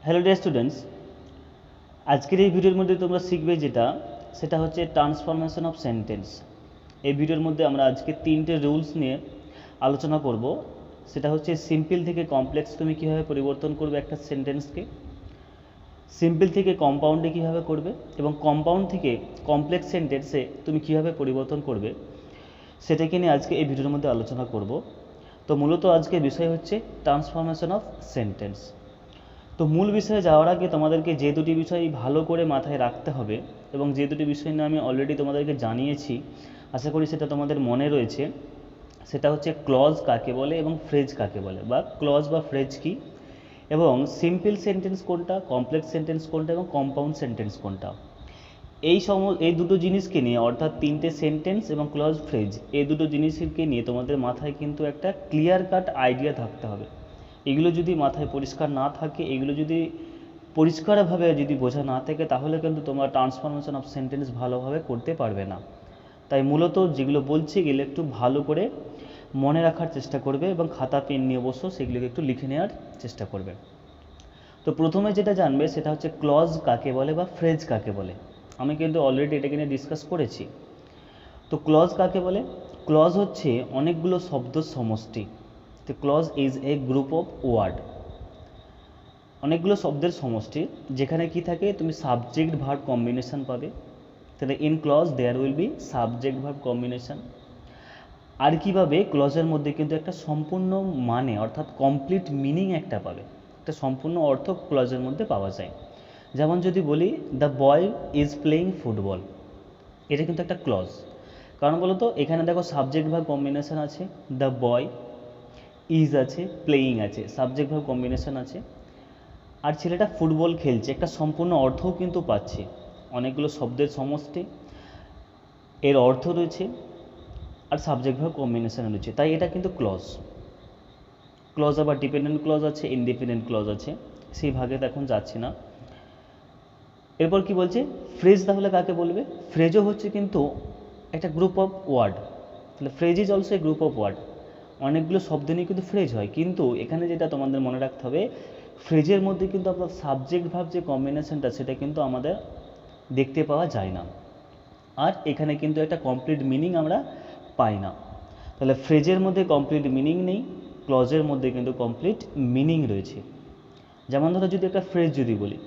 Hello dear students, আজকের এই ভিডিওর মধ্যে তোমরা শিখবে সেটা হচ্ছে ট্রান্সফরমেশন অফ সেন্টেন্স। এই ভিডিওর মধ্যে আমরা আজকে তিনটে রুলস নিয়ে আলোচনা করব। সেটা হচ্ছে সিম্পল থেকে কমপ্লেক্স তুমি কীভাবে পরিবর্তন করবে একটা সেন্টেন্সকে, সিম্পল থেকে কম্পাউন্ডে কীভাবে করবে, এবং কম্পাউন্ড থেকে কমপ্লেক্স সেন্টেন্সে তুমি কীভাবে পরিবর্তন করবে, সেটাকে নিয়ে আজকে এই ভিডিওর মধ্যে আলোচনা করব। তো মূলত আজকের বিষয় হচ্ছে ট্রান্সফরমেশন অফ সেন্টেন্স। তো মূল বিষয়ে যাওয়ার আগে তোমাদেরকে যে দুটি বিষয় ভালো করে মাথায় রাখতে হবে, এবং যে দুটি বিষয় নিয়ে আমি অলরেডি তোমাদেরকে জানিয়েছি, আশা করি সেটা তোমাদের মনে রয়েছে। সেটা হচ্ছে ক্লজ কাকে বলে এবং ফ্রেজ কাকে বলে, বা ক্লজ বা ফ্রেজ কি, এবং সিম্পল সেন্টেন্স কোনটা, কমপ্লেক্স সেন্টেন্স কোনটা, এবং কম্পাউন্ড সেন্টেন্স কোনটা। এই দুটো জিনিসকে নিয়ে, অর্থাৎ তিনটে সেন্টেন্স এবং ক্লজ ফ্রেজ, এই দুটো জিনিসকে নিয়ে তোমাদের মাথায় কিন্তু একটা ক্লিয়ার কাট আইডিয়া থাকতে হবে। এগুলো যদি মাথায় পরিষ্কার না থাকে, এগুলো যদি পরিষ্কারভাবে যদি বোঝা না থাকে, তাহলে কিন্তু তোমরা ট্রান্সফরমেশন অফ সেন্টেন্স ভালোভাবে করতে পারবে না। তাই মূলত যেগুলো বলছি এগুলো একটু ভালো করে মনে রাখার চেষ্টা করবে, এবং খাতা পেন নিয়ে বসো, সেগুলোকে একটু লিখে নেওয়ার চেষ্টা করবে। তো প্রথমে যেটা জানবে সেটা হচ্ছে ক্লজ কাকে বলে বা ফ্রেজ কাকে বলে। আমি কিন্তু অলরেডি এটাকে নিয়ে ডিসকাস করেছি। তো ক্লজ কাকে বলে? ক্লজ হচ্ছে অনেকগুলো শব্দ সমষ্টি। তো clause is a group of word, অনেকগুলো শব্দের সমষ্টি, যেখানে কি থাকে, তুমি সাবজেক্ট ভার্ব কম্বিনেশন পাবে। তাহলে in clause there will be subject verb combination. আর কীভাবে ক্লজের মধ্যে কিন্তু একটা সম্পূর্ণ মানে, অর্থাৎ কমপ্লিট মিনিং একটা পাবে, একটা সম্পূর্ণ অর্থ ক্লজের মধ্যে পাওয়া যায়। যেমন যদি বলি the boy is playing football, এটা কিন্তু একটা ক্লজ। কারণ বলো তো, এখানে দেখো সাবজেক্ট ভার্ব কম্বিনেশন আছে, দ্য বয় ইজ আছে, প্লেয়িং আছে, সাবজেক্ট ভার্ব কম্বিনেশন আছে, আর ছেলেটা ফুটবল খেলছে, একটা সম্পূর্ণ অর্থও কিন্তু পাচ্ছে। অনেকগুলো শব্দের সমষ্টি, এর অর্থ রয়েছে, আর সাবজেক্ট ভার্ব কম্বিনেশন রয়েছে, তাই এটা কিন্তু ক্লজ। ক্লজ আবার ডিপেন্ডেন্ট ক্লজ আছে, ইনডিপেন্ডেন্ট ক্লজ আছে, সেই ভাগে তো এখন যাচ্ছি না। এরপর কি বলছে, ফ্রেজ তাহলে কাকে বলবে? ফ্রেজও হচ্ছে কিন্তু একটা গ্রুপ অফ ওয়ার্ড। তাহলে phrase is also a group of word. অনেকগুলো শব্দ নিয়ে কিন্তু ফ্রেজ হয়, কিন্তু এখানে যেটা তোমাদের মনে রাখতে হবে, ফ্রেজের মধ্যে কিন্তু আপনার সাবজেক্ট ভার্ব যে কম্বিনেশনটা, সেটা কিন্তু আমাদের দেখতে পাওয়া যায় না, আর এখানে কিন্তু একটা কমপ্লিট মিনিং আমরা পাই না। তাহলে ফ্রেজের মধ্যে কমপ্লিট মিনিং নেই, ক্লজের মধ্যে কিন্তু কমপ্লিট মিনিং রয়েছে। যেমন ধরো যদি একটা ফ্রেজ যদি বলি,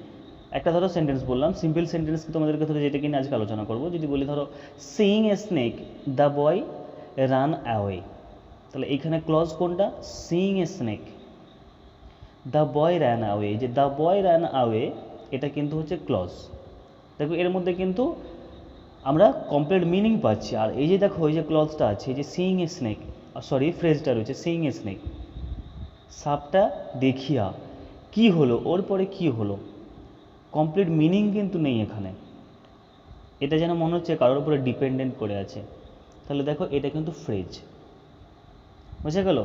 একটা ধরো সেন্টেন্স বললাম, সিম্পল সেন্টেন্সকে তোমাদেরকে ধরো যেটাকে নিয়ে আজকে আলোচনা করবো, যদি বলি ধরো seeing a snake the boy run away, তাহলে এইখানে ক্লজ কোনটা? Seeing a snake, the boy ran away, যে দ্য বয় র্যান অ্যাওয়ে, এটা কিন্তু হচ্ছে ক্লজ। দেখো এর মধ্যে কিন্তু আমরা কমপ্লিট মিনিং পাচ্ছি। আর এই যে দেখো এই যে ক্লজটা আছে, এই যে সিইং এ স্নেক, সরি ফ্রেজটা রয়েছে সিইং এ স্নেক, সাপটা দেখিয়া, কি হলো, ওর পরে কি হলো, কমপ্লিট মিনিং কিন্তু নেই এখানে। এটা যেন মনে হচ্ছে কারোর উপরে ডিপেন্ডেন্ট করে আছে। তাহলে দেখো এটা কিন্তু ফ্রেজ, বুঝে গেল?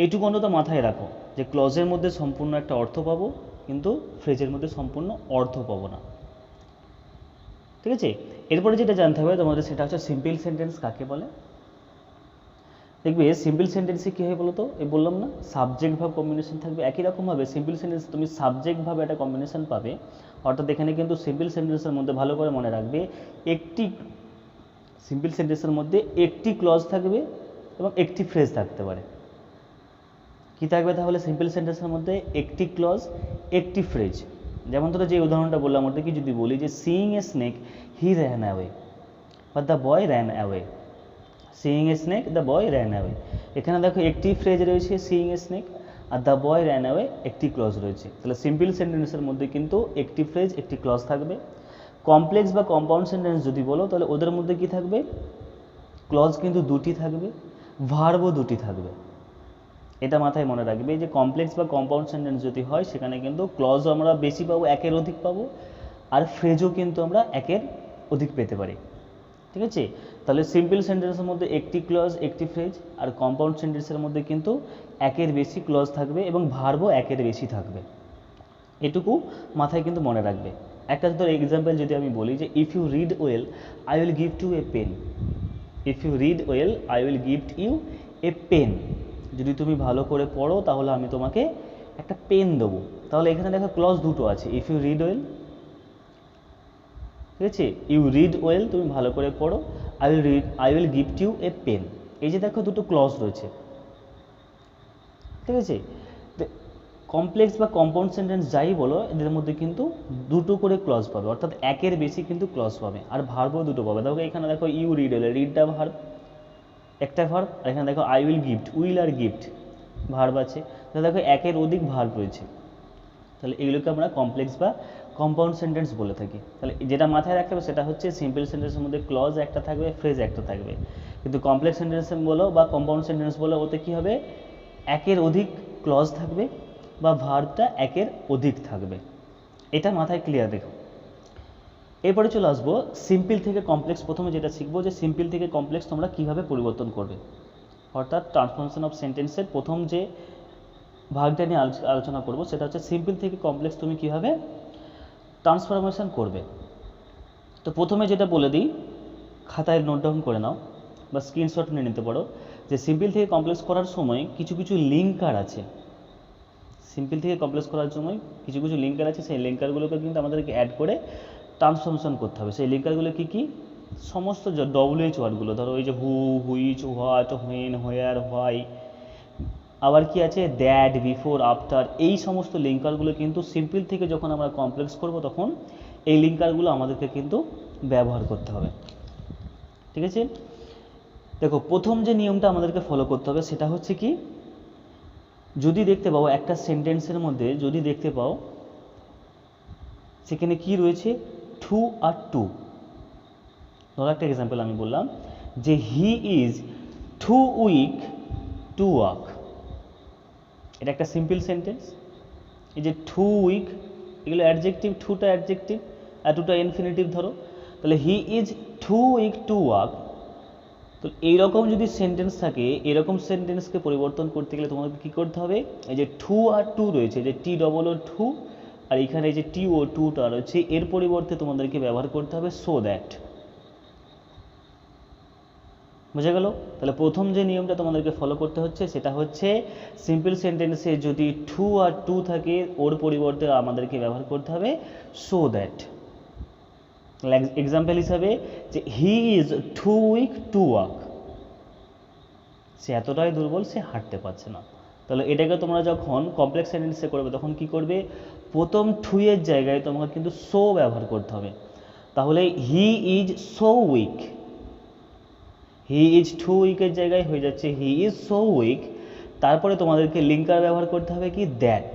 এইটুকু অন্তত মাথায় রাখো যে ক্লজের মধ্যে সম্পূর্ণ একটা অর্থ পাবো, কিন্তু ফ্রেজের মধ্যে সম্পূর্ণ অর্থ পাবো না। ঠিক আছে? এরপরে যেটা জানতে হবে তোমাদের, সেটা হচ্ছে সিম্পল সেন্টেন্স কাকে বলে। দেখবে সিম্পল সেন্টেন্সে কী হয় বলো তো, এই বললাম না সাবজেক্ট ভার্ব কম্বিনেশন থাকবে। একই রকমভাবে সিম্পল সেন্টেন্স তুমি সাবজেক্ট ভাবে একটা কম্বিনেশন পাবে, অর্থাৎ এখানে কিন্তু সিম্পল সেন্টেন্সের মধ্যে ভালো করে মনে রাখবে, একটি সিম্পল সেন্টেন্সের মধ্যে একটি ক্লজ থাকবে এবং একটি ফ্রেজ থাকতে পারে। কি থাকবে তাহলে সিম্পল সেন্টেন্সের মধ্যে? একটি ক্লজ, একটি ফ্রেজ। যেমন ধরো যে উদাহরণটা বললাম, ওটা কি যদি বলি যে seeing a snake he ran away, বা the boy ran away. Seeing a snake, the boy ran away, এখানে দেখো একটি ফ্রেজ রয়েছে সিইং এ স্নেক, আর দ্য বয় র্যান অ্যাওয়ে একটি ক্লজ রয়েছে। তাহলে সিম্পল সেন্টেন্সের মধ্যে কিন্তু একটি ফ্রেজ, একটি ক্লজ থাকবে। কমপ্লেক্স বা কম্পাউন্ড সেন্টেন্স যদি বলো, তাহলে ওদের মধ্যে কি থাকবে? ক্লজ কিন্তু দুটি থাকবে, ভার্বও দুটি থাকবে। এটা মাথায় মনে রাখবে যে কমপ্লেক্স বা কম্পাউন্ড সেন্টেন্স যদি হয়, সেখানে কিন্তু ক্লজও আমরা বেশি পাবো, একের অধিক পাবো, আর ফ্রেজও কিন্তু আমরা একের অধিক পেতে পারি। ঠিক আছে? তাহলে সিম্পল সেন্টেন্সের মধ্যে একটি ক্লজ, একটি ফ্রেজ, আর কম্পাউন্ড সেন্টেন্সের মধ্যে কিন্তু একের বেশি ক্লজ থাকবে এবং ভার্বও একের বেশি থাকবে। এটুকু মাথায় কিন্তু মনে রাখবে। একটা ধর এক্সাম্পল যদি আমি বলি যে if you read well I will gift you a pen, if you read well I will gift you a pen, যদি তুমি ভালো করে পড়ো তাহলে আমি তোমাকে একটা পেন দেবো। তাহলে এখানে দেখো ক্লজ দুটো আছে, ইফ ইউ রিড ওয়েল, ঠিক আছে, ইউ রিড ওয়েল, তুমি ভালো করে পড়ো, I will gift you a pen. এই যে দেখো দুটো ক্লজ রয়েছে, ঠিক আছে। কমপ্লেক্স বা কম্পাউন্ড সেন্টেন্স যাই বলো, এদের মধ্যে কিন্তু দুটো করে ক্লজ পাবে, অর্থাৎ একের বেশি কিন্তু ক্লজ পাবে, আর ভার্বও দুটো পাবে। দেখো এখানে দেখো ইউ রিড হলে রিডটা ভার্ব, একটা ভার্ব, আর এখানে দেখো আই উইল গিফট, উইল আর গিফট ভার্ব আছে, তাহলে দেখো একের অধিক ভার্ব রয়েছে। তাহলে এগুলোকে আমরা কমপ্লেক্স বা কম্পাউন্ড সেন্টেন্স বলে থাকি। তাহলে যেটা মাথায় রাখতে হবে সেটা হচ্ছে সিম্পল সেন্টেন্সের মধ্যে ক্লজ একটা থাকবে, ফ্রেজ একটা থাকবে, কিন্তু কমপ্লেক্স সেন্টেন্স বলো বা কম্পাউন্ড সেন্টেন্স বলো, ওতে কী হবে, একের অধিক ক্লজ থাকবে বা ভার্বটা একের অধিক থাকবে। এটা মাথায় ক্লিয়ার রেখো। এরপরে চলে আসবো সিম্পল থেকে কমপ্লেক্স। প্রথমে যেটা শিখবো যে সিম্পল থেকে কমপ্লেক্স তোমরা কীভাবে পরিবর্তন করবে, অর্থাৎ ট্রান্সফরমেশন অফ সেন্টেন্সের প্রথম যে ভাগটা নিয়ে আলোচনা করব সেটা হচ্ছে সিম্পল থেকে কমপ্লেক্স তুমি কীভাবে ট্রান্সফরমেশন করবে। তো প্রথমে যেটা বলে দিই, খাতায় নোট ডাউন করে নাও বা স্ক্রিনশট নিয়ে নিতে পারো, যে সিম্পল থেকে কমপ্লেক্স করার সময় কিছু কিছু লিঙ্কার আছে। সিম্পল থেকে কমপ্লেক্স করার সময় কিছু কিছু লিঙ্কার আছে, সেই লিঙ্কারগুলোকে কিন্তু আমাদেরকে অ্যাড করে ট্রান্সফরমেশন করতে হবে। সেই লিঙ্কারগুলো কী কী, সমস্ত WH ওয়ার্ডগুলো, ধরো ওই যে who, which, what, when, where, why, আবার কি আছে দ্যাট, বিফোর, আফটার, এই সমস্ত লিঙ্কারগুলো কিন্তু সিম্পল থেকে যখন আমরা কমপ্লেক্স করব তখন এই লিঙ্কারগুলো আমাদেরকে কিন্তু ব্যবহার করতে হবে, ঠিক আছে। দেখো প্রথম যে নিয়মটা আমাদেরকে ফলো করতে হবে সেটা হচ্ছে কি, যদি দেখতে পাও একটা সেন্টেন্সের মধ্যে যদি দেখতে পাও সেখানে কি রয়েছে, টু আর টু। ধরো একটা এক্সাম্পল আমি বললাম যে he is too weak to walk, এটা একটা সিম্পল সেন্টেন্স। এই যে টু উইক, এগুলো অ্যাডজেক্টিভ, টুটা অ্যাডজেক্টিভ আর টুটা ইনফিনিটিভ ধরো, তাহলে he is too weak to walk. তো এইরকম যদি সেন্টেন্স থাকে, এরকম সেন্টেন্সকে পরিবর্তন করতে গেলে তোমাদের কী করতে হবে, এই যে টু আর টু রয়েছে, যে টি ডবল ও টু, আর এখানে এই যে টি ও টুটা রয়েছে, এর পরিবর্তে তোমাদেরকে ব্যবহার করতে হবে সো দ্যাট। বুঝে গেল? তাহলে প্রথম যে নিয়মটা তোমাদেরকে ফলো করতে হচ্ছে সেটা হচ্ছে সিম্পল সেন্টেন্সে যদি টু আর টু থাকে, ওর পরিবর্তে আমাদেরকে ব্যবহার করতে হবে সো দ্যাট। এক্সাম্পল হিসাবে যে he is too weak to walk, সে এতটাই দুর্বল, সে হাঁটতে পারছে না। তাহলে এটাকে তোমরা যখন কমপ্লেক্স সেন্টেন্সে করবে তখন কি করবে, প্রথম টু এর জায়গায় তোমাকে কিন্তু সো ব্যবহার করতে হবে। তাহলে he is so weak, he is too উইকের জায়গায় হয়ে যাচ্ছে হি ইজ সো উইক। তারপরে তোমাদেরকে লিঙ্কার ব্যবহার করতে হবে কি, দ্যাট।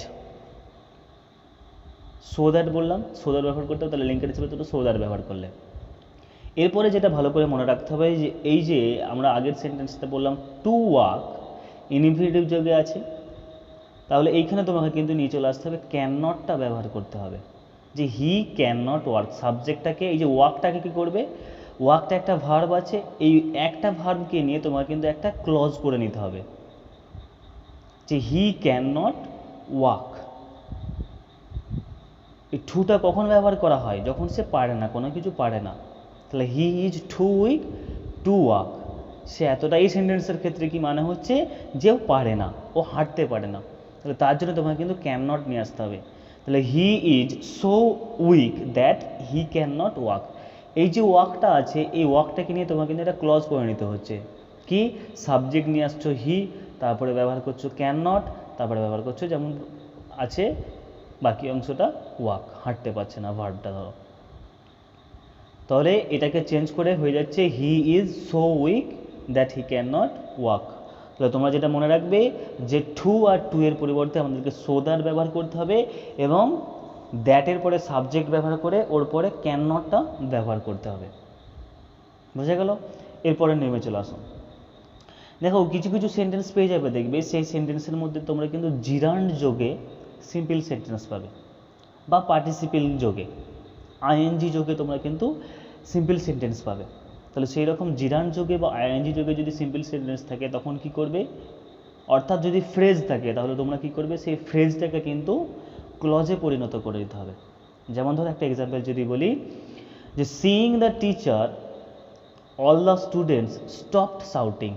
সো দ্যাট বললাম, সো দ্যাট ব্যবহার করতে হবে, তাহলে লিঙ্কার হিসেবে তো সো দ্যাট ব্যবহার করলে। এরপরে যেটা ভালো করে মনে রাখতে হবে যে এই যে আমরা আগের সেন্টেন্সটা বললাম টু ওয়াক ইনফিনিটিভ যোগে আছে, তাহলে এইখানে তোমাকে কিন্তু নিয়ে চলে আসতে হবে ক্যান নটটা ব্যবহার করতে হবে, যে হি ক্যান নট ওয়ার্ক। সাবজেক্টটাকে, এই যে ওয়ার্কটাকে কী করবে, ওয়ার্কটা একটা ভার্ব আছে, এই একটা ভার্বকে নিয়ে তোমাকে কিন্তু একটা ক্লজ করে নিতে হবে, যে হি ক্যান নট ওয়াক। এই টুটা কখন ব্যবহার করা হয়, যখন সে পারে না, কোনো কিছু পারে না। তাহলে he is too weak to walk, সে এতটা, এই সেন্টেন্সের ক্ষেত্রে কি মানে হচ্ছে যে ও পারে না, ও হাঁটতে পারে না। তাহলে তার জন্য তোমাকে কিন্তু ক্যান নট নিয়ে আসতে হবে। তাহলে he is so weak that he can not walk, এই যে ওয়াকটা আছে এই ওয়াকটাকে নিয়ে তোমাকে কিন্তু একটা ক্লজ করে নিতে হচ্ছে, কি সাবজেক্ট নিয়ে আসছো হি, তারপরে ব্যবহার করছো ক্যান নট, তারপরে ব্যবহার করছো যেমন আছে বাকি অংশটা ওয়াক, হাঁটতে পারছে না ভার্বটা ধরো। তাহলে এটাকে চেঞ্জ করে হয়ে যাচ্ছে হি is so weak that he can not walk. তাহলে তোমরা যেটা মনে রাখবে যে টু আর টু এর পরিবর্তে আমাদেরকে সো দ্যাট ব্যবহার করতে হবে এবং দ্যাটের পরে সাবজেক্ট ব্যবহার করে ওর পরে ক্যান নটটা ব্যবহার করতে হবে। বুঝে গেল? এরপরে নেমে চলে আসো। দেখো কিছু কিছু সেন্টেন্স পেয়ে যাবে, দেখবে সেই সেন্টেন্সের মধ্যে তোমরা কিন্তু জিরান্ড যোগে সিম্পল সেন্টেন্স পাবে বা পার্টিসিপেল যোগে, আইএনজি যোগে তোমরা কিন্তু সিম্পল সেন্টেন্স পাবে। তাহলে সেই রকম জিরান্ড যোগে বা আইএনজি যোগে যদি সিম্পল সেন্টেন্স থাকে তখন কি করবে, অর্থাৎ যদি ফ্রেজ থাকে তাহলে তোমরা কি করবে, সেই ফ্রেজটাকে কিন্তু ক্লজে পরিণত করে দিতে হবে। যেমন ধরো একটা এক্সাম্পল যদি বলি যে seeing the teacher all the students stopped shouting.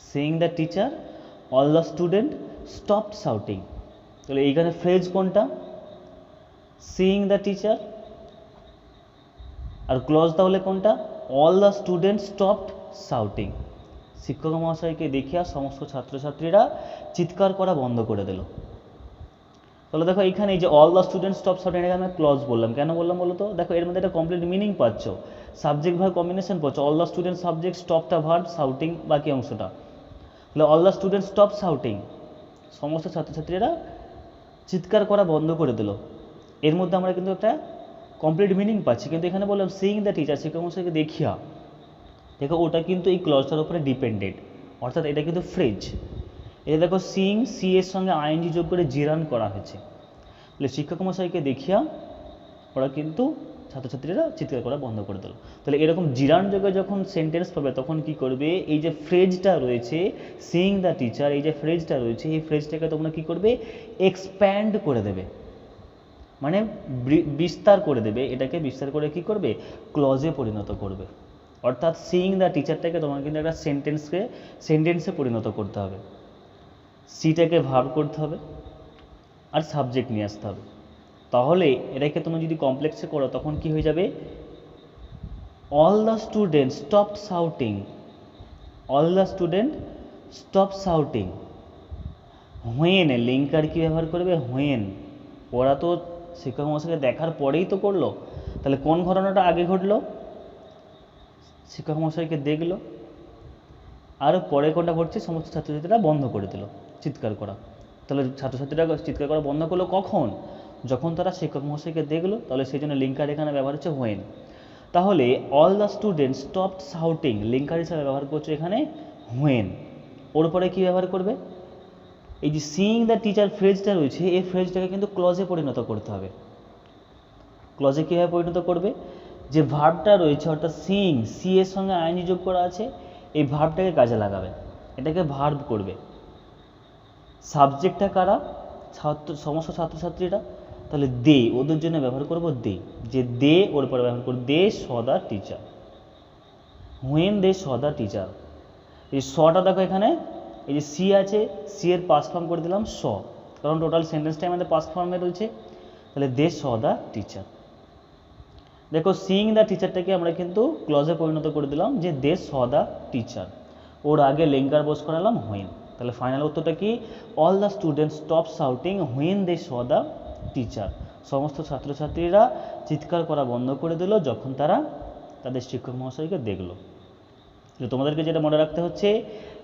Seeing the teacher all the student stopped shouting. তাহলে এইখানে ফ্রেজ কোনটা? Seeing the teacher. আর ক্লজ তাহলে কোনটা? All the student stopped shouting. শিক্ষক মহাশয়কে দেখিয়া সমস্ত ছাত্রছাত্রীরা চিৎকার করা বন্ধ করে দিল। তাহলে দেখো এখানে এই যে all the student stop shouting, এটাকে আমি ক্লজ বললাম। কেন বললাম বলো তো? দেখো এর মধ্যে একটা কমপ্লিট মিনিং পাচ্ছ, সাবজেক্ট ভার্ব কম্বিনেশন পাচ্ছ। অল দ্য স্টুডেন্ট সাবজেক্ট, স্টপটা ভার্ব, শাউটিং বাকি অংশটা। তাহলে all the student stop shouting, সমস্ত ছাত্রছাত্রীরা চিৎকার করা বন্ধ করে দিল। এর মধ্যে আমরা কিন্তু একটা কমপ্লিট মিনিং পাচ্ছি। কিন্তু এখানে বললাম সিইং দ্য টিচার, শিক্ষক মহাশয়কে দেখিয়া, দেখো ওটা কিন্তু এই ক্লজটার উপরে ডিপেন্ডেড, অর্থাৎ এটা কিন্তু ফ্রেজ। এটা দেখো সিইং, সি এর সঙ্গে আইএনজি যোগ করে জিরান করা হয়েছে। তাহলে শিক্ষক মহাশয়কে দেখিয়া ওরা কিন্তু ছাত্রছাত্রীরা চিৎকার করা বন্ধ করে দিল। তাহলে এরকম জিরান যোগে যখন সেন্টেন্স পাবে তখন কি করবে? এই যে ফ্রেজটা রয়েছে সিইং দ্য টিচার, এই যে ফ্রেজটা রয়েছে এই ফ্রেজটাকে তোমরা কি করবে? এক্সপ্যান্ড করে দেবে, মানে বিস্তার করে দেবে। এটাকে বিস্তার করে কি করবে? ক্লজে পরিণত করবে। অর্থাৎ সিইং দ্য টিচারটাকে তোমার কিন্তু একটা সেন্টেন্সে পরিণত করতে হবে। সিটাকে ভার্ব করতে হবে আর সাবজেক্ট নিয়ে আসতে হবে। তাহলে এটাকে তুমি যদি কমপ্লেক্সে করো তখন কি হয়ে যাবে? All the student stop shouting, all the student stop shouting. When, linker কি ব্যবহার করবে? হোয়েন। ওরা তো শিক্ষক মহাশয়কে দেখার পরেই তো করলো, তাহলে কোন ঘটনাটা আগে ঘটলো? শিক্ষক মহাশয়কে দেখলো, আর পরে কোনটা ঘটছে? সমস্ত ছাত্রছাত্রীরা বন্ধ করে দিল চিৎকার করা। তাহলে ছাত্রছাত্রীরা চিৎকার করা বন্ধ করলো কখন? যখন তারা শিক্ষক মহাশয়কে দেখলো। তাহলে সেই জন্য লিঙ্কার এখানে ব্যবহার হচ্ছে হোয়েন। তাহলে all the student stopped shouting, linker হিসাবে ব্যবহার করছে এখানে হোয়েন। ওর পরে কী ব্যবহার করবে? এই যে সিইং দ্য টিচার ফ্রেজটা রয়েছে এই ফ্রেজটাকে কিন্তু ক্লজে পরিণত করতে হবে। ক্লজে কীভাবে পরিণত করবে? যে ভার্বটা রয়েছে অর্থাৎ সিইং, সি এর সঙ্গে আইএনজি যোগ করা আছে, এই ভার্বটাকে কাজে লাগাবে, এটাকে ভার্ব করবে। সাবজেক্টটা কারা? সমস্ত ছাত্রছাত্রীরা। তাহলে দে, ওদের জন্য ব্যবহার করব দে, যে দে ওর পরে ব্যবহার করব they saw the teacher, when they saw the teacher. এই সটা দেখো এখানে এই যে সি আছে, সি এর পাস্ট ফর্ম করে দিলাম স, কারণ টোটাল সেন্টেন্সটাই আমাদের পাস্ট ফর্মে রয়েছে। তাহলে দে স দ্য টিচার। দেখো সিইং দ্য টিচারটাকে আমরা কিন্তু ক্লজে পরিণত করে দিলাম যে দে স দ্য টিচার, ওর আগে লিঙ্কার বোস করালাম হোয়েন। তাহলে ফাইনাল উত্তরটা কি? All the students stop shouting when they saw the teacher. সমস্ত ছাত্রছাত্রীরা চিৎকার করা বন্ধ করে দিল যখন তারা তাদের শিক্ষক মহাশয়কে দেখলো। তো তোমাদেরকে যেটা মনে রাখতে হচ্ছে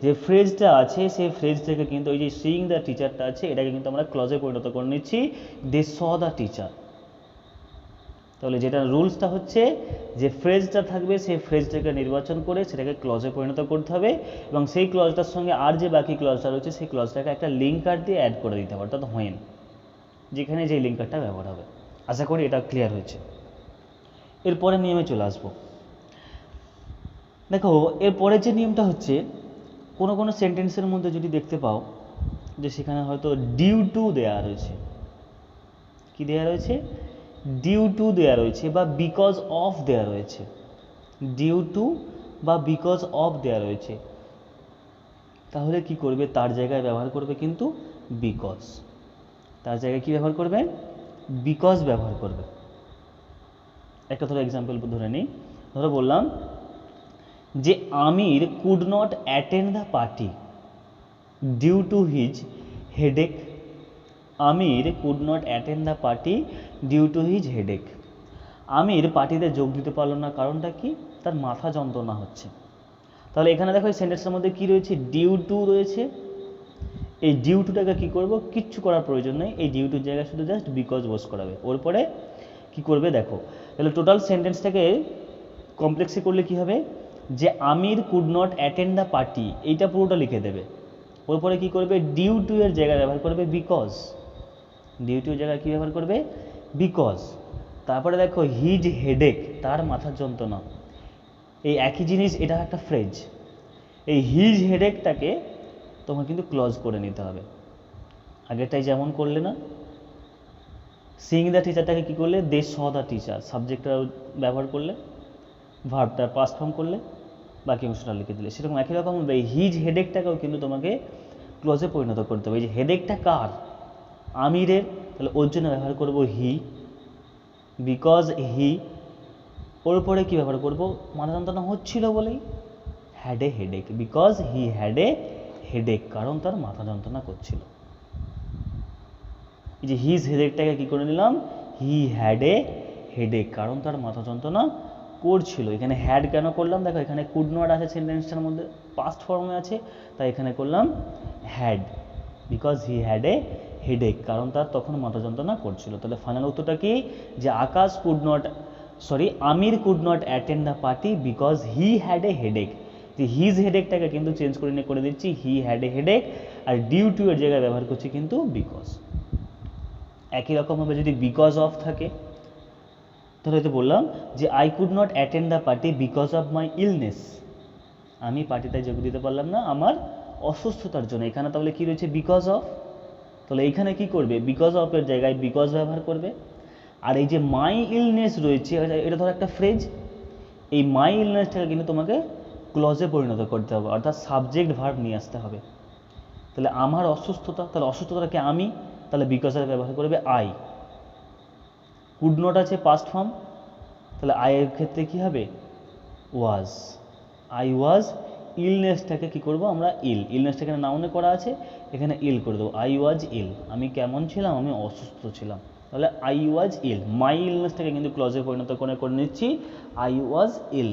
যে ফ্রেজটা আছে সেই ফ্রেজ থেকে কিন্তু ওই যে সিইং দ্য টিচারটা আছে এটাকে কিন্তু আমরা ক্লজে পরিণত করে নিচ্ছি দে স দ্য টিচার। তাহলে যেটা রুলসটা হচ্ছে যে ফ্রেজটা থাকবে সেই ফ্রেজটাকে নির্বাচন করে সেটাকে ক্লজে পরিণত করতে হবে এবং সেই ক্লজটার সঙ্গে আর যে বাকি ক্লজটা রয়েছে সেই ক্লজটাকে একটা লিঙ্কার দিয়ে অ্যাড করে দিতে হবে, অর্থাৎ হোয়েন, যেখানে যে লিঙ্কারটা ব্যবহার হবে। আশা করি এটা ক্লিয়ার হয়েছে। এরপরে নিয়মে চলে আসবো। দেখো এরপরের যে নিয়মটা হচ্ছে কোনো কোনো সেন্টেন্সের মধ্যে যদি দেখতে পাও যে সেখানে হয়তো ডিউ টু দেয়া রয়েছে, কি দেয়া রয়েছে? ডিউ টু দেয়া রয়েছে বা বিকজ অফ দেয়া রয়েছে, ডিউ টু বা বিকজ অফ দেয়া রয়েছে, তাহলে কি করবে? তার জায়গায় ব্যবহার করবে কিন্তু বিকজ। তার জায়গায় কি ব্যবহার করবে? বিকজ ব্যবহার করবে। একটা ধরো এক্সাম্পল ধরে নিই, ধরো বললাম যে Aamir could not attend the party due to his headache. Aamir could not attend the party due to his headache. Aamir পার্টিতে যোগ দিতে পারলো না, কারণটা কি? তার মাথা যন্ত্রণা হচ্ছে। তাহলে এখানে দেখো এই সেন্টেন্সের মধ্যে কী রয়েছে? ডিউ টু রয়েছে। এই ডিউ টুটাকে কী করবো? কিচ্ছু করার প্রয়োজন নেই, এই ডিউ টুর জায়গায় শুধু জাস্ট বিকজ বোস করাবে। ওর পরে কী করবে দেখো, তাহলে টোটাল সেন্টেন্সটাকে কমপ্লেক্সে করলে কী হবে? যে Aamir could not attend the party, এইটা পুরোটা লিখে দেবে। ওর পরে কী করবে? ডিউ টু এর জায়গায় ব্যবহার করবে বিকজ, ডিউ টু এর জায়গায় কী ব্যবহার করবে? বিকজ। তারপরে দেখো হিজ হেডেক, তার মাথার যন্ত্রণা, এই একই জিনিস, এটা একটা ফ্রেজ। এই হিজ হেডেকটাকে তোমার কিন্তু ক্লজ করে নিতে হবে। আগেরটাই যেমন করলে না, সিইং দ্য টিচারটাকে কী করলে? দে স দ্য টিচার, সাবজেক্টটা ব্যবহার করলে, ভার্বটার পাস্ট ফর্ম করলে, বাকি অংশটা লিখে দিলে। সেরকম একই রকম এই হিজ হেডেকটাকেও কিন্তু তোমাকে ক্লজে পরিণত করতে হবে। এই যে হেডেকটা কার, আমিরের, তাহলে ওর জন্য ব্যবহার করব হি, বিকজ হি। ওর পরে কী ব্যবহার করব, মাথা যন্ত্রণা হচ্ছিল বলেই had a headache, because he had a headache, কারণ তার মাথা যন্ত্রণা করছিল। এই যে হিজ হেডেকটাকে কী করে নিলাম, হি হ্যাড এ হেডেক, কারণ তার মাথা যন্ত্রণা করছিল। এখানে হ্যাড কেন করলাম, দেখো এখানে কুড নট আছে সেন্টেন্সটার মধ্যে, পাস্ট ফর্মে আছে, তাই এখানে করলাম had, because he had a headache, কারণ তার তখন মাথা যন্ত্রণা করছিল। তাহলে ফাইনাল উত্তরটা কি, যে Aamir could not attend the party because he had a headache. যে হিজ হেডেকটাকে কিন্তু চেঞ্জ করে দিচ্ছি হি হ্যাড এ হেডেক, আর ডিউ টু এর জায়গায় ব্যবহার করছি কিন্তু বিকজ। একই রকমভাবে যদি বিকজ অফ থাকে, তাহলে তো বললাম যে I could not attend the party because of my illness, আমি পার্টিতে যোগ দিতে পারলাম না আমার অসুস্থতার জন্য। এখানে তাহলে কি রয়েছে, বিকজ অফ, তাহলে এইখানে কি করবে, বিকজ অফ এর জায়গায় বিকজ ব্যবহার করবে। আর এই যে মাই ইলনেস রয়েছে, এটা ধরো একটা ফ্রেজ, এই মাই ইলনেসটাকে কিন্তু তোমাকে ক্লজে পরিণত করতে হবে, অর্থাৎ সাবজেক্ট ভার্ব নিয়ে আসতে হবে। তাহলে আমার অসুস্থতা, তাহলে অসুস্থতাটাকে আমি, তাহলে বিকজ এর ব্যবহার করবে আই। কুড নট আছে পাস্ট ফর্ম, তাহলে আই এর ক্ষেত্রে কী হবে, ওয়াজ, আই ওয়াজ। ইলনেসটাকে কী করবো আমরা, ইলনেসটা এখানে নাউনে করা আছে, এখানে ইল করে দেবো, আই ওয়াজ ইল, আমি কেমন ছিলাম, আমি অসুস্থ ছিলাম। তাহলে আই ওয়াজ ইল, মাই ইলনেসটাকে কিন্তু ক্লজে পরিণত করে নিচ্ছি আই ওয়াজ ইল।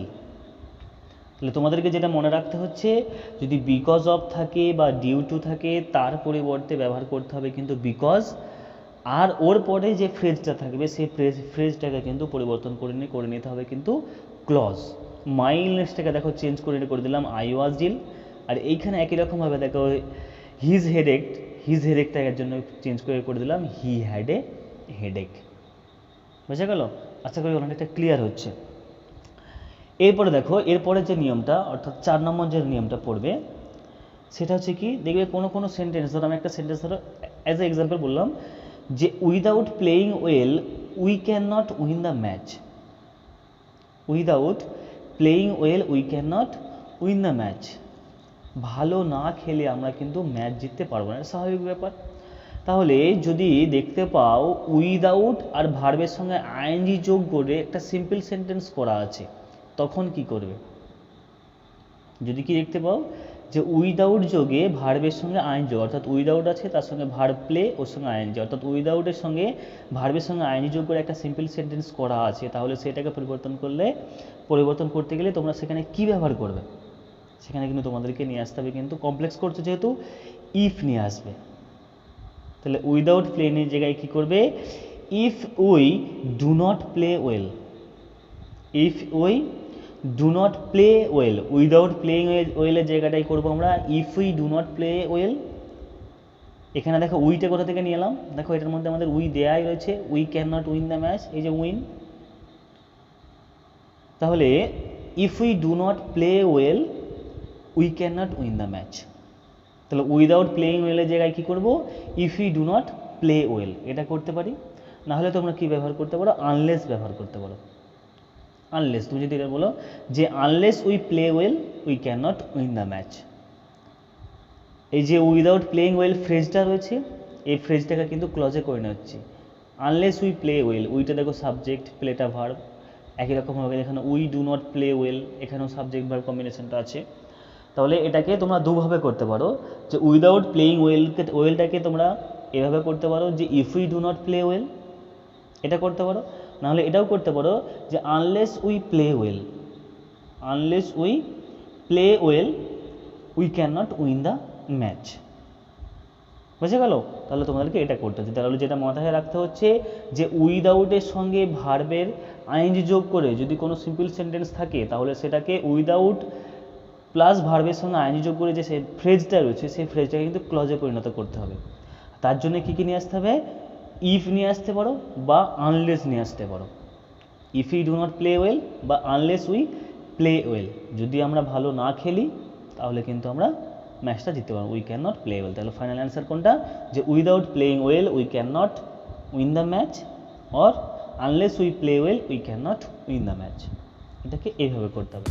তাহলে তোমাদেরকে যেটা মনে রাখতে হচ্ছে, যদি বিকজ অফ থাকে বা ডিউ টু থাকে, তার পরিবর্তে ব্যবহার করতে হবে কিন্তু বিকজ, আর ওর পরে যে ফ্রেজটা থাকবে সেই ফ্রেজটাকে কিন্তু পরিবর্তন করে নিতে হবে কিন্তু ক্লজ। মাই ইলনেসটাকে দেখো চেঞ্জ করে দিলাম আই ওয়াজ ইল, আর এইখানে একই রকমভাবে দেখো হিজ হেডেকটাকে জন্য চেঞ্জ করে দিলাম হি হ্যাড এ হেডেক। বুঝে গেল? আশা করি অনেকটা ক্লিয়ার হচ্ছে। এরপরে দেখো, এরপরে যে নিয়মটা, অর্থাৎ 4 নম্বর যে নিয়মটা পড়বে, সেটা হচ্ছে কি, দেখবে কোনো সেন্টেন্স, ধরো আমি একটা সেন্টেন্স ধরো অ্যাজ এ এক্সাম্পল বললাম যে without playing well we can not win the match. Without playing well we can not win the match, ভালো না খেলে আমরা কিন্তু ম্যাচ জিততে পারবো না, স্বাভাবিক ব্যাপার। তাহলে যদি দেখতে পাও উইদাউট আর ভার্বের সঙ্গে আইএনজি যোগ করে একটা সিম্পল সেন্টেন্স করা আছে, তখন কি করবে, যদি কি দেখতে পাও যে উইদাউট যোগে ভার্বের সঙ্গে আইন যোগ, অর্থাৎ উইদাউট আছে তার সঙ্গে ভার্ব প্লে, ওর সঙ্গে আইএনজি, অর্থাৎ উইদাউটের সঙ্গে ভার্বের সঙ্গে আইএনজি যোগ করে একটা সিম্পল সেন্টেন্স করা আছে, তাহলে সেটাকে পরিবর্তন করতে গেলে তোমরা সেখানে কি ব্যবহার করবে, সেখানে কিন্তু তোমাদেরকে নিয়ে আসতে হবে কিন্তু কমপ্লেক্স করছে যেহেতু ইফ নিয়ে আসবে। তাহলে উইদাউট প্লেনের জায়গায় কি করবে, if we do not play well, if we do not play well, without playing ওয়েলের জায়গাটাই করবো আমরা if we do not play well. এখানে দেখো উইটা কোথা থেকে নিয়ে এলাম, দেখো এটার মধ্যে আমাদের উই দেয়াই রয়েছে, we can not win the match, এই যে উইন। তাহলে if we do not play well we can not win the match, তাহলে উইদাউট প্লেইং ওয়েলের জায়গায় কী করবো, if we do not play well, এটা করতে পারি। নাহলে তোমরা কী ব্যবহার করতে পারো, আনলেস ব্যবহার করতে পারো। আনলেস, তুমি যদি এটা বলো যে unless we play well we can not win the match, এই যে উইদাউট প্লেইং ওয়েল ফ্রেজটা রয়েছে, এই ফ্রেজটাকে কিন্তু ক্লজে করে নেওয়া হচ্ছে। আনলেস উই প্লে ওয়েল, উইটা দেখো সাবজেক্ট, প্লেটা ভার্ব, একই রকমভাবে এখানে we do not play well, এখানেও সাবজেক্ট ভার্ব কম্বিনেশনটা আছে। তাহলে এটাকে তোমরা দুভাবে করতে পারো, যে উইদাউট প্লেইং ওয়েলটাকে তোমরা এভাবে করতে পারো যে if we do not play well, এটা করতে পারো। নাহলে এটাও করতে পারো যে unless we play well, unless we play well we can not win the match. বুঝে গেল? তাহলে তোমাদেরকে এটা করতে হচ্ছে। তাহলে যেটা মাথায় রাখতে হচ্ছে যে উইদাউটের সঙ্গে ভার্বের আইএনজি যোগ করে যদি কোনো সিম্পল সেন্টেন্স থাকে, তাহলে সেটাকে উইদাউট প্লাস ভার্বের সঙ্গে আইএনজি যোগ করে যে সেই ফ্রেজটা রয়েছে সেই ফ্রেজটাকে কিন্তু ক্লজে পরিণত করতে হবে। তার জন্য কী কী নিয়ে আসতে হবে, ইফ নিয়ে আসতে পারো বা আনলেস নিয়ে আসতে পারো। If you do not play well বা আনলেস উই প্লে ওয়েল, যদি আমরা ভালো না খেলি তাহলে কিন্তু আমরা ম্যাচটা জিততে পারবো, we can not play well. তাহলে ফাইনাল অ্যান্সার কোনটা, যে without playing well we can not win the match, or unless we play well we can not win the match. এটাকে এইভাবে করতে হবে।